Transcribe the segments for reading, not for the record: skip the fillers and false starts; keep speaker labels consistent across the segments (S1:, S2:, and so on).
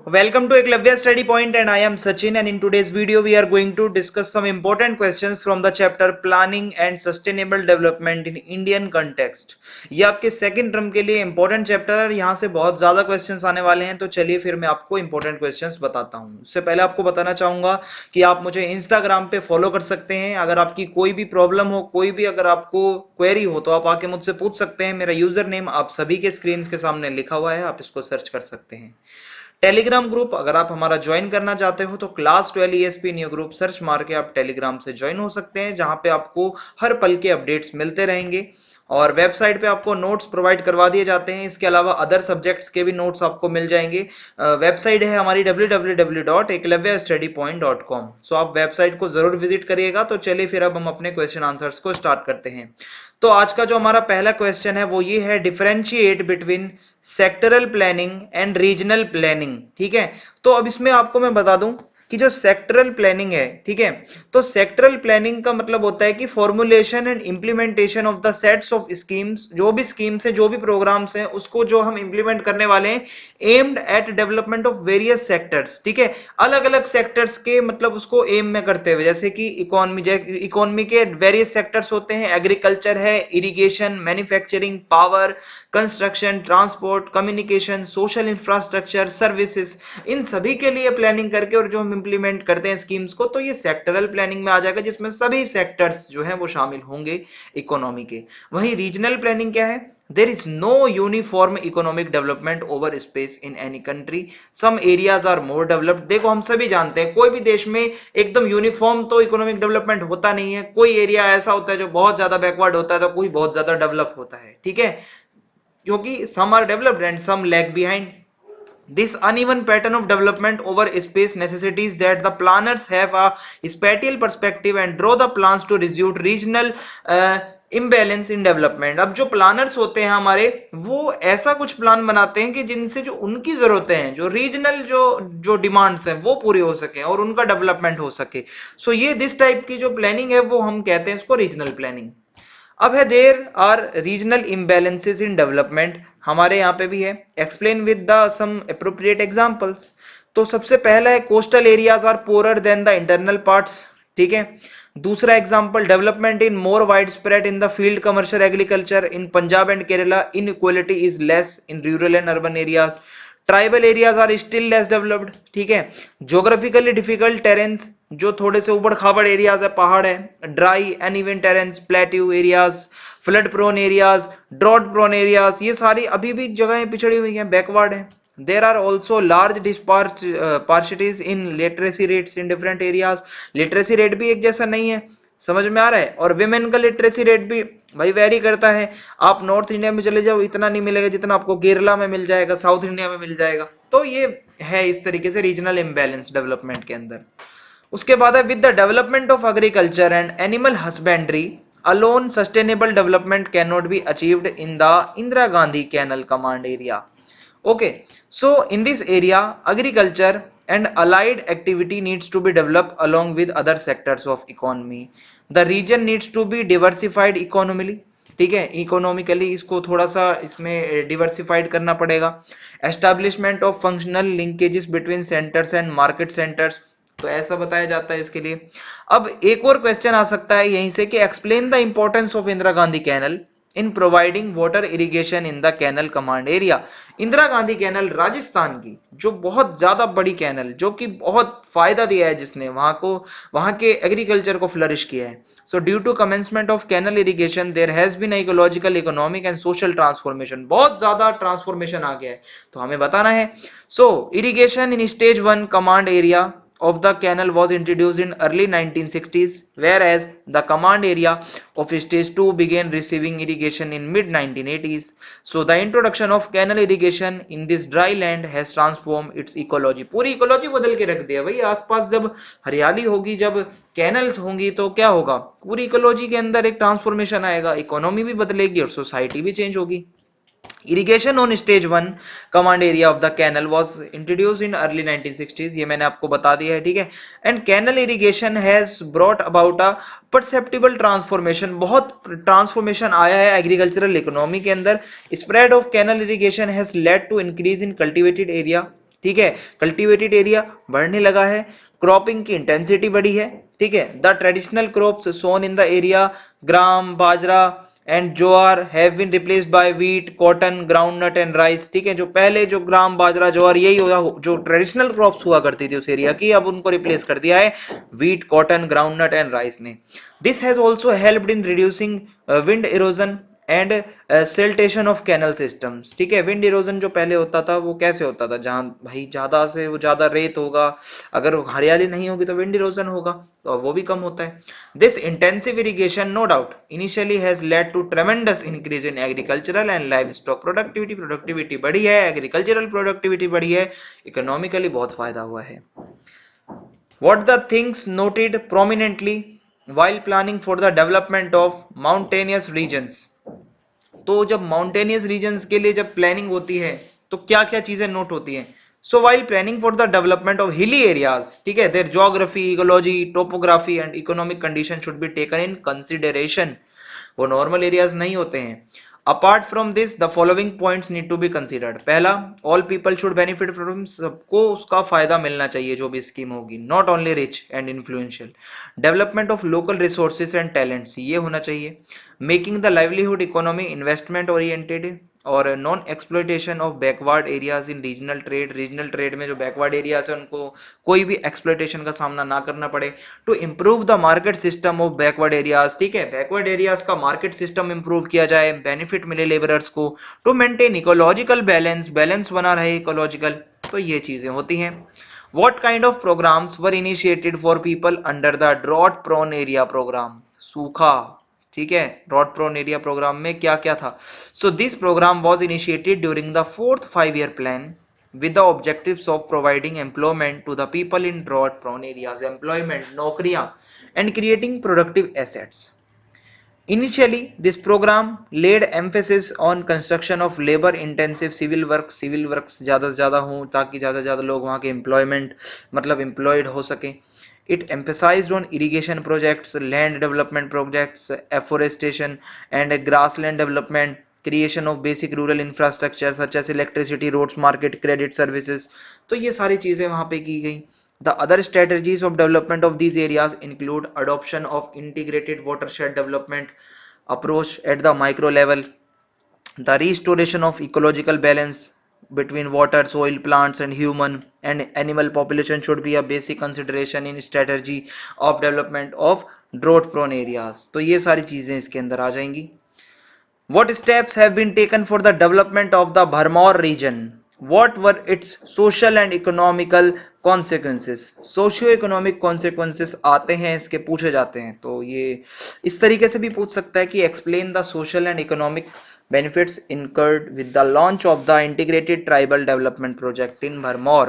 S1: Welcome to Eklavya Study Point and I am Sachin, and in today's video we are going to discuss some important questions from the chapter Planning and Sustainable Development in Indian Context। ये आपके second term के लिए important chapter है, यहाँ से बहुत ज्यादा questions आने वाले हैं। तो चलिए फिर मैं आपको इंपॉर्टेंट क्वेश्चंस बताता हूँ। उससे पहले आपको बताना चाहूंगा कि आप मुझे इंस्टाग्राम पे फॉलो कर सकते हैं। अगर आपकी कोई भी प्रॉब्लम हो, कोई भी अगर आपको क्वेरी हो तो आप आके मुझसे पूछ सकते हैं। मेरा यूजर नेम आप सभी के स्क्रीन के सामने लिखा हुआ है, आप इसको सर्च कर सकते हैं। टेलीग्राम ग्रुप अगर आप हमारा ज्वाइन करना चाहते हो तो class 12 ESP new group search मार के आप टेलीग्राम से ज्वाइन हो सकते हैं, जहां पे आपको हर पल के अपडेट्स मिलते रहेंगे और वेबसाइट पे आपको नोट्स प्रोवाइड करवा दिए जाते हैं। इसके अलावा अदर सब्जेक्ट्स के भी नोट्स आपको मिल जाएंगे। वेबसाइट है हमारी www.eklavyastudypoint.com। सो आप वेबसाइट को जरूर विजिट करिएगा। तो चलिए फिर अब हम अपने क्वेश्चन आंसर्स को स्टार्ट करते हैं। तो आज का जो हमारा पहला क्वेश्चन है वो ये है, differentiate between sectoral planning and regional planning. ठीक है, तो अब इसमें आपको मैं बता दूं कि जो सेक्टरल प्लानिंग है, ठीक है, तो सेक्टरल प्लानिंग का मतलब होता है कि formulation and implementation of the sets of schemes, जो भी स्कीम्स है, जो भी प्रोग्राम्स हैं, उसको जो हम इंप्लीमेंट करने वाले हैं, aimed at development of various sectors. ठीक है, अलग अलग सेक्टर्स के मतलब उसको एम में करते हुए, जैसे कि इकोनॉमी के वेरियस सेक्टर्स होते हैं, एग्रीकल्चर है, irrigation, manufacturing, power, construction, transport, communication, social infrastructure, services, इन सभी के लिए प्लानिंग करके और जो हम इंप्लीमेंट करते हैं स्कीम्स को, तो ये सेक्टरल प्लानिंग में आ जाएगा, जिसमें सभी सेक्टर्स जो हैं वो शामिल होंगे इकोनॉमी के। वहीं रीजनल प्लानिंग क्या है? There is no uniform economic development over space in any country. Some areas are more developed. देखो हम सभी जानते हैं कोई भी देश में एकदम यूनिफॉर्म तो इकोनॉमिक डेवलपमेंट होता नहीं है। कोई एरिया ऐसा होता है जो बहुत ज्यादा बैकवर्ड होता है, तो कोई बहुत ज्यादा डेवलप होता है। ठीक है, क्योंकि some are developed and some lag behind. This uneven pattern of development over space necessitates that the planners have a spatial perspective and draw the plans to reduce regional imbalance in development। अब जो planners होते हैं हमारे, वो ऐसा कुछ plan बनाते हैं कि जिनसे जो उनकी जरूरतें हैं, जो रीजनल जो जो डिमांड्स हैं, वो पूरी हो सके और उनका डेवलपमेंट हो सके। सो ये दिस टाइप की जो प्लानिंग है वो हम कहते हैं इसको रीजनल प्लानिंग। अब है, there are regional imbalances in development, हमारे यहाँ पे भी है। Explain with the some appropriate examples. तो सबसे पहला है, coastal areas are poorer than the internal parts. ठीक है, दूसरा example, development in more wide spread in the field commercial agriculture in Punjab and Kerala, inequality is less in rural and urban areas. Tribal areas are still less developed. ठीक है, geographically difficult terrains, जो थोड़े से ऊबड़ खाबड़ areas है, पहाड़ है, dry uneven terrains, plateau areas, flood prone areas, drought prone areas, ये सारी अभी भी जगहें पिछड़ी हुई हैं, बैकवर्ड है। There are also large disparities in literacy rates in different areas, literacy rate भी एक जैसा नहीं है, समझ में आ रहा है। और विमेन का लिटरेसी रेट भी भाई वेरी करता है। आप नॉर्थ इंडिया में चले जाओ, इतना नहीं मिलेगा जितना आपको केरला में मिल जाएगा, साउथ इंडिया में मिल जाएगा। तो ये है इस तरीके से रीजनल इम्बैलेंस डेवलपमेंट के अंदर। उसके बाद है, with the development of agriculture and animal husbandry alone sustainable development can not be achieved in the Indira Gandhi canal command area. Okay, so in this area, agriculture and allied activity needs to be developed along with other sectors of economy. The region needs to be diversified economically. ठीक है, economically इसको थोड़ा सा इसमें diversified करना पड़ेगा। Establishment of functional linkages between centres and market centres, तो ऐसा बताया जाता है इसके लिए। अब एक और क्वेश्चन आ सकता है यहीं से कि explain the importance of Indira Gandhi canal in providing water irrigation in the canal command area. Indira Gandhi canal Rajasthan की जो बहुत ज्यादा बड़ी कैनल, जो कि बहुत फायदा दिया है, जिसने वहां के एग्रीकल्चर को फ्लरिश किया है। So due to commencement of canal irrigation, there has been ecological, economic and social transformation. बहुत ज्यादा ट्रांसफॉर्मेशन आ गया है, तो हमें बताना है। So irrigation in stage 1 command area of the canal was introduced in early 1960s, whereas the command area of stage 2 began receiving irrigation in mid 1980s. So the introduction of canal irrigation in this dry land has transformed its ecology. पूरी ecology बदल के रख दिया भाई। आसपास जब हरियाली होगी, जब कैनल्स होंगी, तो क्या होगा, पूरी इकोलॉजी के अंदर एक ट्रांसफॉर्मेशन आएगा, इकोनॉमी भी बदलेगी और सोसाइटी भी चेंज होगी। Irrigation on stage 1 command area of the canal was introduced in early 1960s, ये मैंने आपको बता दिया है। ठीक है, and canal irrigation has brought about a perceptible transformation, बहुत ट्रांसफॉर्मेशन आया है एग्रीकल्चरल इकोनॉमी के अंदर। Spread of canal irrigation has led to increase in cultivated area ठीक है, कल्टीवेटेड एरिया बढ़ने लगा है, क्रॉपिंग की इंटेंसिटी बढ़ी है, ठीक है। The traditional crops sown in the area gram, bajra and jowar have been replaced by wheat, cotton, groundnut and rice, ठीक है। जो पहले जो ग्राम, बाजरा, ज्वार यही होगा, जो ट्रेडिशनल क्रॉप्स हुआ करती थी उस एरिया की, अब उनको रिप्लेस कर दिया है wheat, cotton, groundnut and rice ने। This has also helped in reducing wind erosion and siltation of canal systems, ठीक है। विंड इरोजन जो पहले होता था वो कैसे होता था, जहां भाई ज्यादा से वो ज्यादा रेत होगा, अगर हरियाली नहीं होगी तो विंड इरोजन होगा, तो वो भी कम होता है। This intensive irrigation no doubt initially has led to tremendous increase in agricultural and livestock productivity, productivity बढ़ी है, एग्रीकल्चरल प्रोडक्टिविटी बढ़ी है, इकोनॉमिकली बहुत फायदा हुआ है। What the things noted prominently while planning for the development of mountainous regions? तो जब माउंटेनियस रीजन्स के लिए जब प्लानिंग होती है तो क्या क्या चीजें नोट होती हैं? So while planning for the development of hilly areas, ठीक है, their geography, ecology, topography and economic condition should be taken in consideration. वो नॉर्मल एरियाज नहीं होते हैं। Apart from this the following points need to be considered. पहला, all people should benefit from, सबको उसका फायदा मिलना चाहिए जो भी स्कीम होगी, not only rich and influential. Development of local resources and talents, ये होना चाहिए। Making the livelihood economy investment oriented और non exploitation of backward areas in regional trade, regional trade में जो बैकवर्ड एरियाज है उनको कोई भी एक्सप्लोइटेशन का सामना ना करना पड़े। To improve the market system of backward areas, ठीक है, बैकवर्ड एरियाज का मार्केट सिस्टम इंप्रूव किया जाए, बेनिफिट मिले लेबरर्स को। To maintain ecological balance, balance बना रहे इकोलॉजिकल, तो ये चीजें होती हैं। What kind of programs were initiated for people under the drought prone area program? सूखा, ठीक है, ड्रॉट प्रोन एरिया प्रोग्राम में क्या क्या था? So this programme was initiated during the 4th 5-year plan with the objectives of providing employment to the people in drought prone areas, employment, नौकरियां, and creating productive assets. Initially, this program laid emphasis on construction of labor intensive civil works, civil works ज़्यादा से ज़्यादा हों ताकि ज़्यादा से ज़्यादा लोग वहाँ के employment मतलब employed हो सकें। It emphasized on irrigation projects, land development projects, afforestation and grassland development, creation of basic rural infrastructure such as electricity, roads, market, credit services। तो ये सारी चीज़ें वहाँ पे की गई। The other strategies of development of these areas include adoption of integrated watershed development approach at the micro level, the restoration of ecological balance between water, soil, plants and human and animal population should be a basic consideration in strategy of development of drought prone areas। तो ये सारी चीजें इसके अंदर आ जाएंगी। What steps have been taken for the development of the Bharmor region? What were its social and economical consequences? Socio-economic consequences आते हैं इसके, पूछे जाते हैं, तो ये इस तरीके से भी पूछ सकता है कि explain the social and economic benefits incurred with the launch of the integrated tribal development project in Bharmor।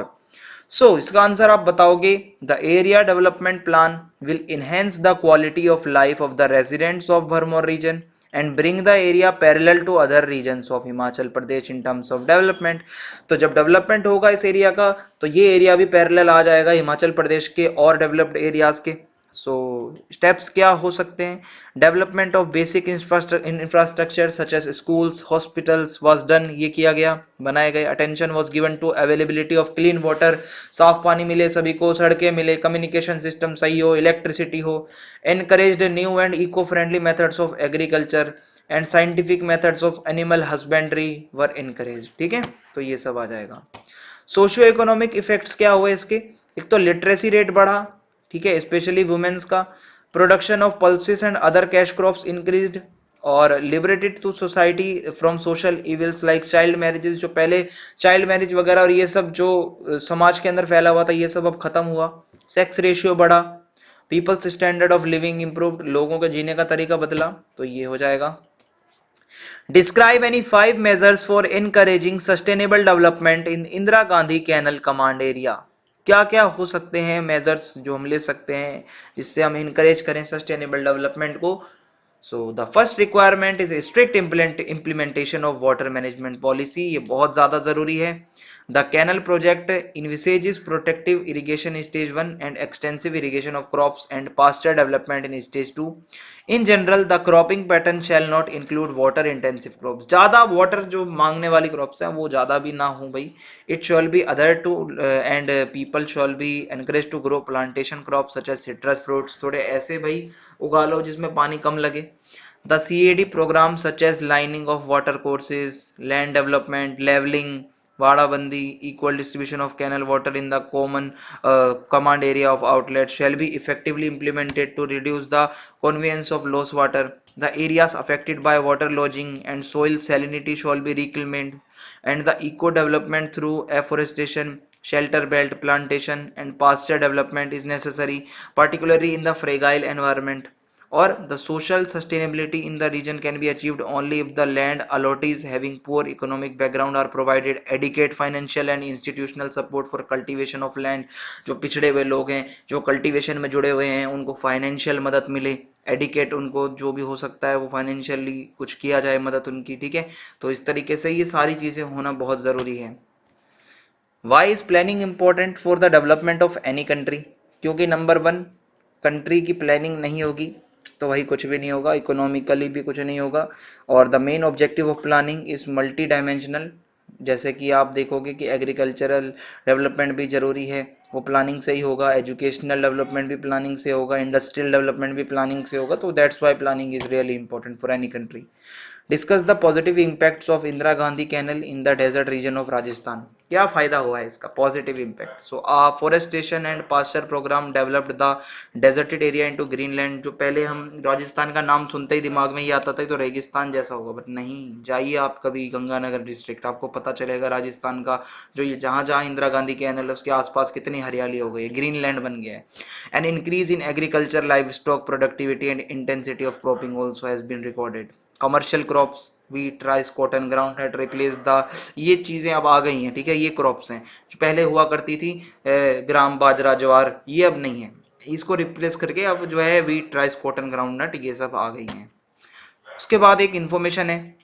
S1: सो इसका आंसर आप बताओगे, the area development plan will enhance the quality of life of the residents of Bharmour region and bring the area parallel to other regions of Himachal Pradesh in terms of development. तो जब development होगा इस area का तो ये area भी parallel आ जाएगा हिमाचल प्रदेश के और डेवलप्ड एरियाज के। सो स्टेप्स क्या हो सकते हैं? Development of basic infrastructure such as schools, hospitals was done, ये किया गया, बनाए गए। Attention was given to availability of clean water, साफ पानी मिले सभी को, सड़कें मिले, कम्युनिकेशन सिस्टम सही हो, इलेक्ट्रिसिटी हो। Encouraged new and eco friendly methods of agriculture and scientific methods of animal husbandry were encourage, ठीक है, तो ये सब आ जाएगा। सोशियो इकोनॉमिक इफेक्ट्स क्या हुए इसके? एक तो लिटरेसी रेट बढ़ा, ठीक है, स्पेशली वुमेन्स का। Production of pulses and other cash crops increased और liberated to society from social evils like child marriages. जो पहले चाइल्ड मैरिज वगैरह और ये सब जो समाज के अंदर फैला हुआ था ये सब अब खत्म हुआ। सेक्स रेशियो बढ़ा, people's standard of living improved, लोगों के जीने का तरीका बदला, तो ये हो जाएगा। Describe any 5 measures for encouraging sustainable development in Indira Gandhi canal command area. क्या क्या हो सकते हैं मेजर्स जो हम ले सकते हैं जिससे हम इनकरेज करें सस्टेनेबल डेवलपमेंट को? So the first requirement is strict implementation of water management policy, ये बहुत ज्यादा जरूरी है। The canal project envisages protective irrigation in stage 1 and extensive irrigation of crops and pasture development in stage 2. In general, the cropping pattern shall not include water intensive crops. ज़्यादा water जो मांगने वाली crops हैं वो ज़्यादा भी ना हो भाई. It shall be other to and people shall be encouraged to grow plantation crops such as citrus fruits. थोड़े ऐसे भाई उगा लो जिसमें पानी कम लगे. The CAD programs such as lining of water courses, land development, leveling, Vadabandi, equal distribution of canal water in the common command area of outlet shall be effectively implemented to reduce the conveyance of lost water. The areas affected by water lodging and soil salinity shall be reclaimed, and the eco development through afforestation, shelter belt plantation, and pasture development is necessary, particularly in the fragile environment. Or the social sustainability in the region can be achieved only if the land allottees having poor economic background are provided adequate financial and institutional support for cultivation of land. जो पिछड़े हुए लोग हैं जो cultivation में जुड़े हुए हैं उनको फाइनेंशियल मदद मिले, एडिकेट उनको जो भी हो सकता है वो फाइनेंशियली कुछ किया जाए मदद उनकी. ठीक है, तो इस तरीके से ये सारी चीज़ें होना बहुत ज़रूरी है. Why is planning important for the development of any country? क्योंकि नंबर वन, कंट्री की प्लानिंग नहीं होगी तो वही कुछ भी नहीं होगा, इकोनॉमिकली भी कुछ नहीं होगा. और the main objective of planning is multi dimensional. जैसे कि आप देखोगे कि एग्रीकल्चरल डेवलपमेंट भी जरूरी है, वो प्लानिंग से ही होगा. एजुकेशनल डेवलपमेंट भी प्लानिंग से होगा. इंडस्ट्रियल डेवलपमेंट भी प्लानिंग से होगा. तो that's why planning is really important for any country. Discuss the positive impacts of Indira Gandhi canal in the desert region of Rajasthan. क्या फायदा हुआ है इसका? Positive impact. So forestation and pasture programme developed the deserted area into greenland. जो पहले हम राजस्थान का नाम सुनते ही दिमाग में ये आता था तो रेगिस्तान जैसा होगा, बट नहीं. जाइए आप कभी गंगानगर डिस्ट्रिक्ट, आपको पता चलेगा राजस्थान का जो ये जहाँ जहाँ इंदिरा गांधी कैनल है उसके आसपास कितनी हरियाली हो गई है, ग्रीनलैंड बन गया है. An increase in agriculture livestock productivity and intensity of cropping also has been recorded. Commercial crops wheat, rice, cotton, ground had replaced the, ये चीजें अब आ गई हैं. ठीक है, ये क्रॉप्स हैं जो पहले हुआ करती थी, ग्राम, बाजरा, ज्वार, ये अब नहीं है. इसको रिप्लेस करके अब जो है wheat, rice, cotton, groundnut, ये सब आ गई हैं. उसके बाद एक इन्फॉर्मेशन है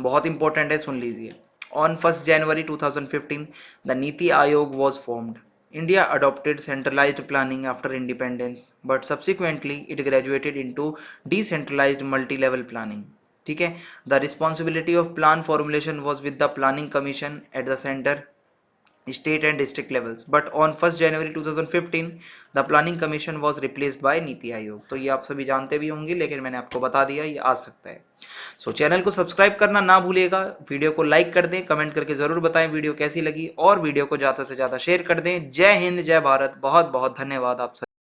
S1: बहुत इंपॉर्टेंट है, सुन लीजिए. On 1 January 2015 the NITI Aayog was formed. India adopted centralized planning after independence, but subsequently it graduated into decentralized multi-level planning. ठीक है, the responsibility of plan formulation was with the planning commission at the centre, state and district levels, but on 1st January 2015 the planning commission was replaced by NITI Aayog. तो ये आप सभी जानते भी होंगे लेकिन मैंने आपको बता दिया ये आ सकता है. सो चैनल को सब्सक्राइब करना ना भूलिएगा, वीडियो को लाइक कर दें, कमेंट करके जरूर बताएं वीडियो कैसी लगी और वीडियो को ज़्यादा से ज़्यादा शेयर कर दें. जय हिंद, जय भारत, बहुत बहुत धन्यवाद आप सभी.